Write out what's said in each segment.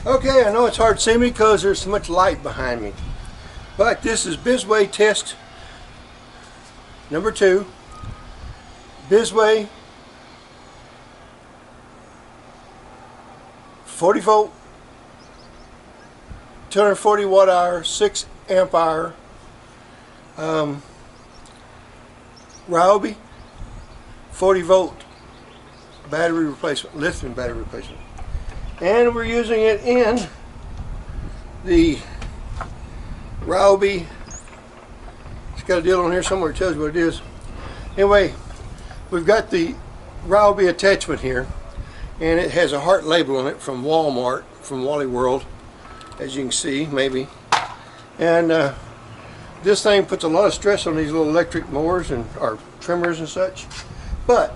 Okay, I know it's hard to see me because there's so much light behind me. But this is Biswaye test number 2. Biswaye 40 volt, 240 watt hour, 6 amp hour, Ryobi 40 volt battery replacement, lithium battery replacement. And we're using it in the Ryobi. It's got a deal on here somewhere that tells you what it is. Anyway, we've got the Ryobi attachment here, and it has a heart label on it from Walmart, from Wally World, as you can see, maybe. And this thing puts a lot of stress on these little electric mowers and or trimmers and such. But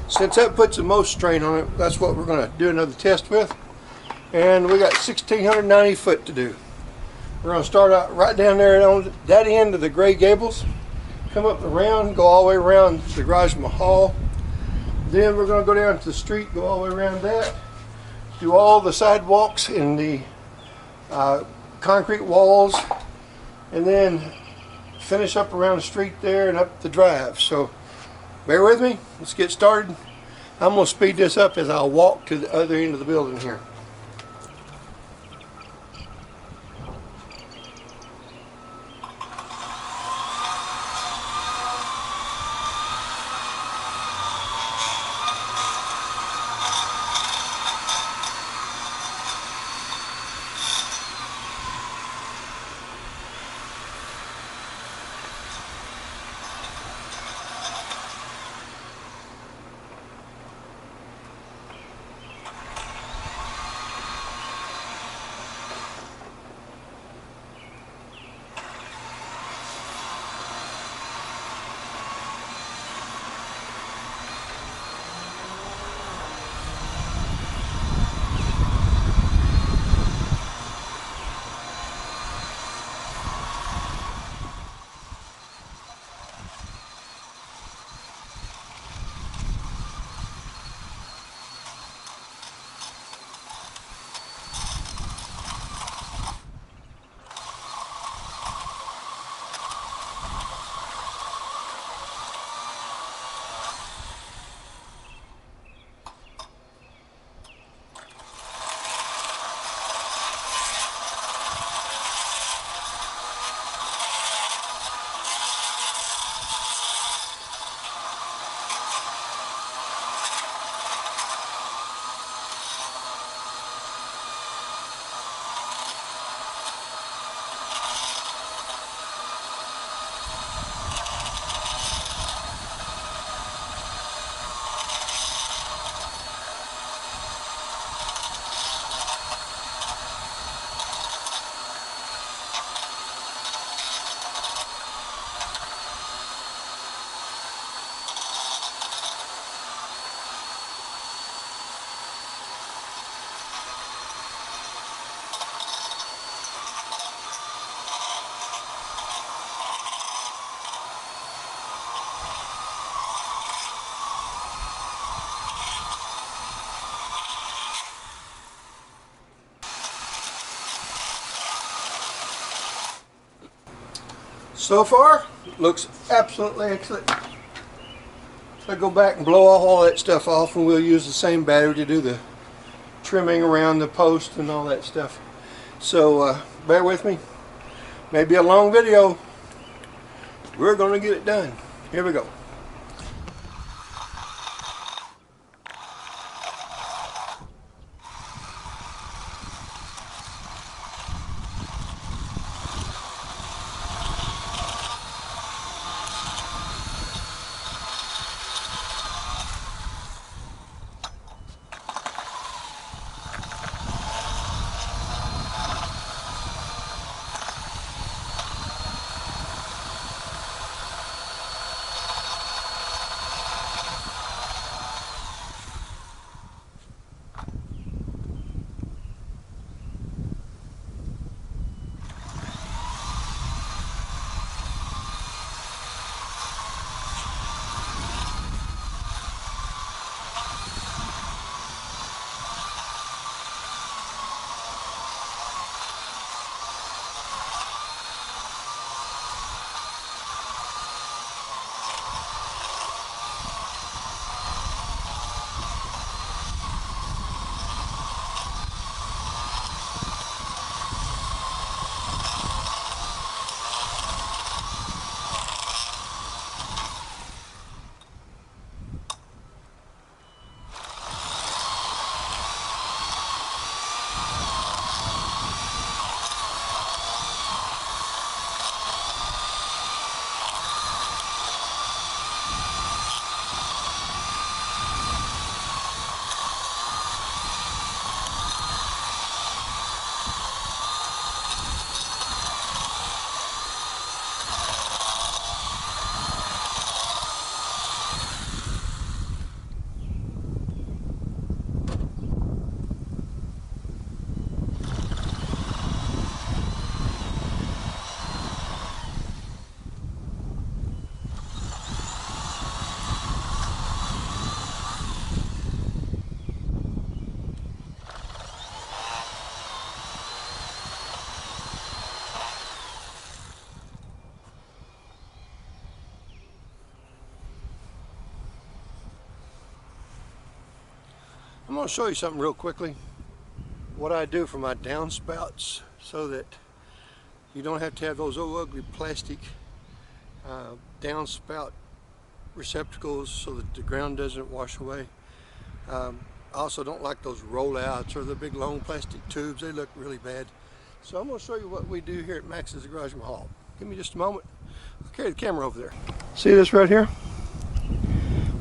since that puts the most strain on it, that's what we're going to do another test with. And we got 1,690 foot to do. We're going to start out right down there on that end of the gray gables, come up around, go all the way around the MaxsGarajMahal. Then we're going to go down to the street, go all the way around that, do all the sidewalks and the concrete walls, and then finish up around the street there and up the drive. So bear with me, let's get started. I'm going to speed this up as I'll walk to the other end of the building here. So far, looks absolutely excellent. So I go back and blow all that stuff off, and we'll use the same battery to do the trimming around the post and all that stuff. So bear with me. Maybe a long video. We're going to get it done. Here we go. I'm going to show you something real quickly. What I do for my downspouts so that you don't have to have those old ugly plastic downspout receptacles so that the ground doesn't wash away. I also don't like those rollouts or the big long plastic tubes. They look really bad. So I'm going to show you what we do here at Max's Garage Mahal. Give me just a moment. I'll carry the camera over there. See this right here?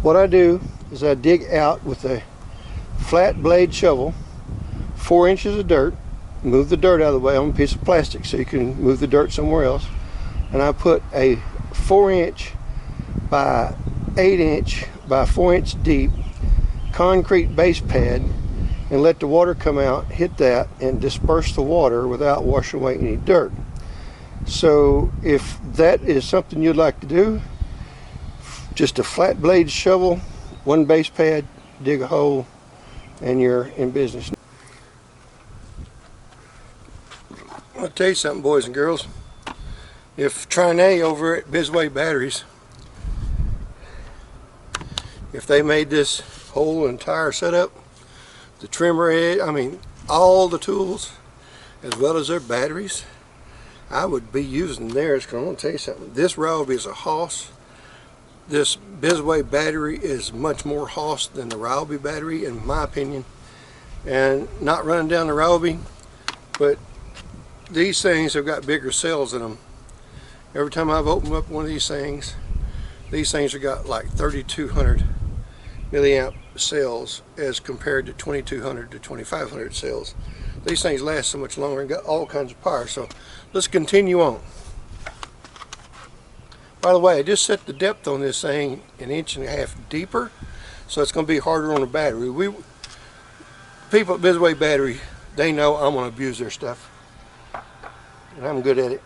What I do is I dig out with a flat blade shovel 4 inches of dirt, move the dirt out of the way on a piece of plastic so you can move the dirt somewhere else, and I put a 4-inch by 8-inch by 4-inch deep concrete base pad and let the water come out, hit that, and disperse the water without washing away any dirt. So if that is something you'd like to do, just a flat blade shovel, 1 base pad, dig a hole, and you're in business. I'll tell you something, boys and girls. If Trine over at Biswaye Batteries, if they made this whole entire setup, the trimmer head, I mean all the tools, as well as their batteries, I would be using theirs. Because I'm going to tell you something, this Ryobi is a hoss. This Biswaye battery is much more hoss than the Ryobi battery, in my opinion. And not running down the Ryobi, but these things have got bigger cells in them. Every time I've opened up one of these things have got like 3,200 milliamp cells as compared to 2,200 to 2,500 cells. These things last so much longer and got all kinds of power. So let's continue on. By the way, I just set the depth on this thing 1.5 inches deeper, so it's going to be harder on the battery. People at Biswaye Battery, they know I'm going to abuse their stuff, and I'm good at it.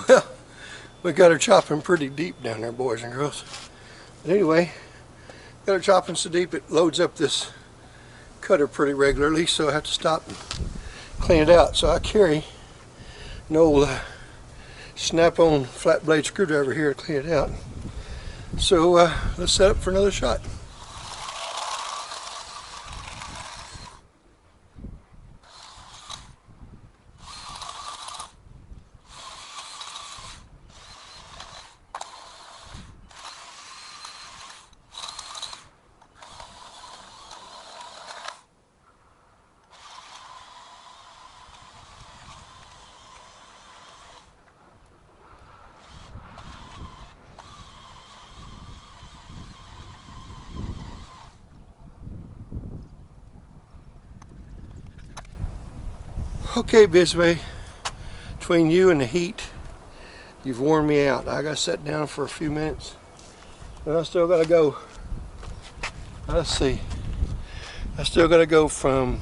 Well, we got her chopping pretty deep down there, boys and girls. But anyway, got her chopping so deep it loads up this cutter pretty regularly, so I have to stop and clean it out. So I carry an old snap-on flat blade screwdriver here to clean it out. So let's set up for another shot. Okay, Biswaye, between you and the heat, you've worn me out. I got to sit down for a few minutes, but I still got to go. Let's see. I still got to go from,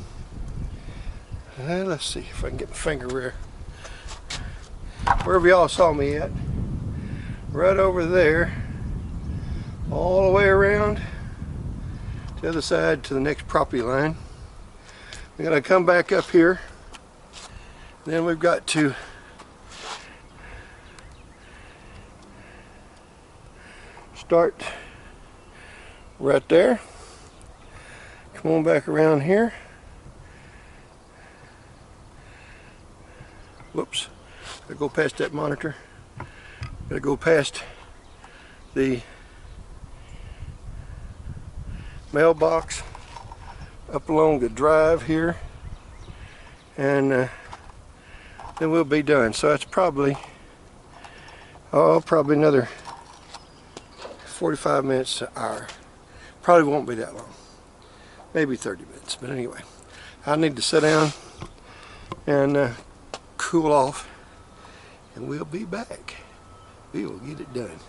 let's see if I can get my finger wherever y'all saw me at, right over there, all the way around to the other side to the next property line. We got to come back up here. Then we've got to start right there. Come on back around here. Whoops. Gotta go past that monitor. Gotta go past the mailbox, up along the drive here, and then we'll be done. So it's probably another 45 minutes to an hour. Probably won't be that long. Maybe 30 minutes. But anyway, I need to sit down and cool off, and we'll be back. We will get it done.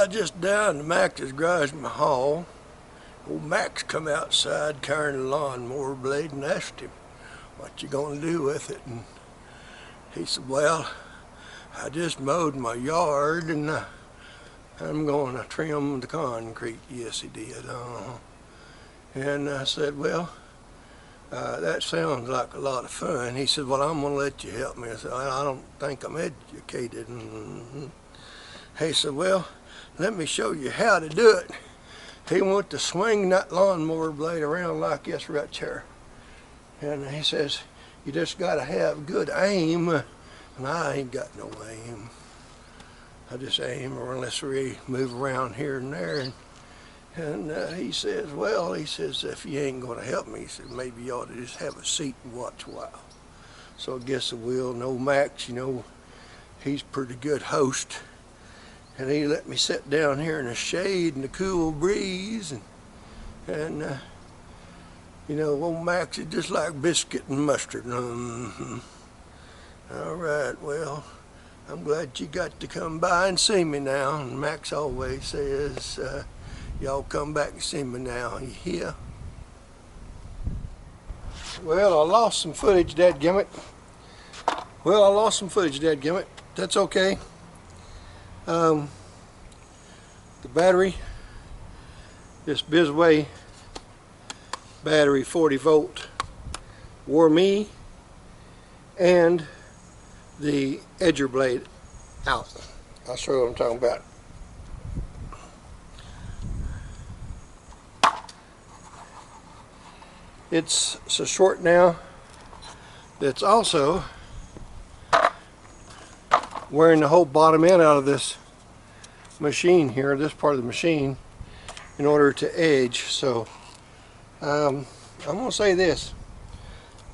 Just down to MaxsGarajMahal. Old Max come outside carrying a lawnmower blade and asked him, "What you gonna do with it?" And he said, "Well, I just mowed my yard and I'm going to trim the concrete." Yes, he did. And I said, "Well, that sounds like a lot of fun." He said, "Well, I'm going to let you help me." I said, "I don't think I'm educated." He said, "Well, let me show you how to do it." He went to swing that lawnmower blade around like this right here. And he says, "You just got to have good aim." And I ain't got no aim. I just aim unless we move around here and there. And he says, "Well," he says, "if you ain't going to help me," he said, "maybe you ought to just have a seat and watch a while." So I guess I will. No Max, you know, he's a pretty good host. And he let me sit down here in the shade and the cool breeze. And you know, old Max is just like biscuit and mustard. All right, well, I'm glad you got to come by and see me now. And Max always says, "Y'all come back and see me now." You hear? Well, I lost some footage, dadgummit. That's okay. The battery, this Biswaye battery 40 volt, wore me and the edger blade out. I'll show you what I'm talking about. It's so short now that's also wearing the whole bottom end out of this machine here, this part of the machine, in order to edge. So I'm going to say this: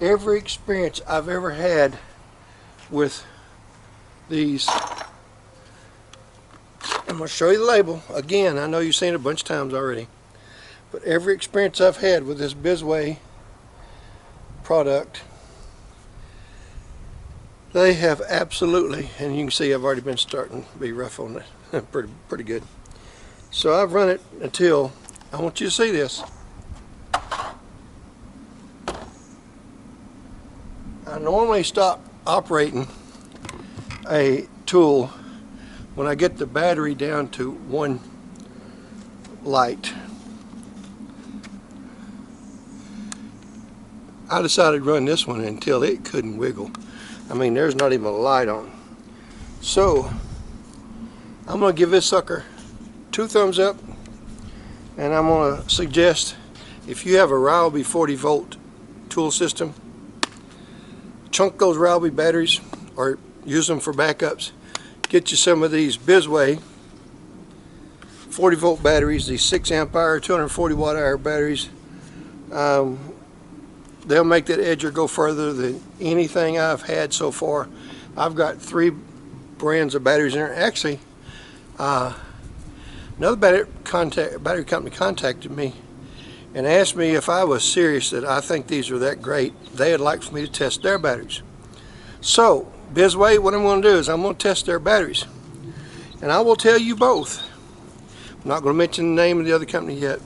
every experience I've ever had with these, I'm going to show you the label again. I know you've seen it a bunch of times already, but every experience I've had with this Biswaye product, they have absolutely, and you can see I've already been starting to be rough on it. pretty good. So I've run it until, I want you to see this. I normally stop operating a tool when I get the battery down to one light. I decided to run this one until it couldn't wiggle. I mean, there's not even a light on. So I'm going to give this sucker 2 thumbs up, and I'm going to suggest, if you have a Ryobi 40 volt tool system, chunk those Ryobi batteries or use them for backups. Get you some of these Biswaye 40 volt batteries, these 6 amp hour 240 watt hour batteries. They'll make that edger go further than anything I've had so far. I've got 3 brands of batteries in there. Actually, another battery company contacted me and asked me if I was serious that I think these are that great. They'd like for me to test their batteries. So Biswaye, what I'm going to do is I'm going to test their batteries, and I will tell you both. I'm not going to mention the name of the other company yet,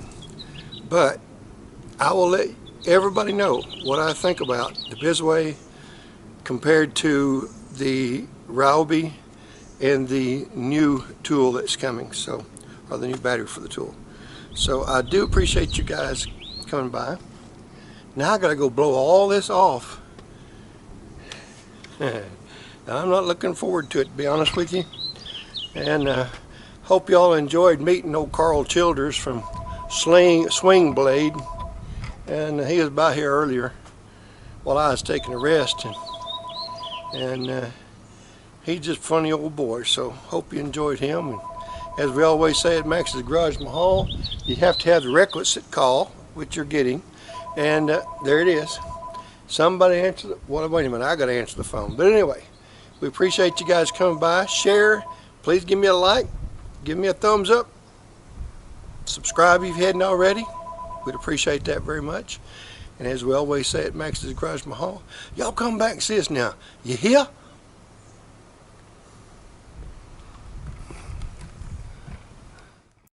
but I will let everybody know what I think about the Biswaye compared to the Ryobi and the new tool that's coming, so, or the new battery for the tool. So I do appreciate you guys coming by. Now I gotta go blow all this off. I'm not looking forward to it, to be honest with you. And hope y'all enjoyed meeting old Karl Childers from Swing Blade. And he was by here earlier while I was taking a rest, and he's just a funny old boy. So hope you enjoyed him. And as we always say at MaxsGarajMahal, you have to have the requisite call, which you're getting, and there it is. Somebody answer the, well, wait a minute, I got to answer the phone. But anyway, we appreciate you guys coming by. Share, please give me a like, give me a thumbs up, subscribe if you hadn't already. We'd appreciate that very much. And as we always say at MaxsGarajMahal, y'all come back and see us now. You hear?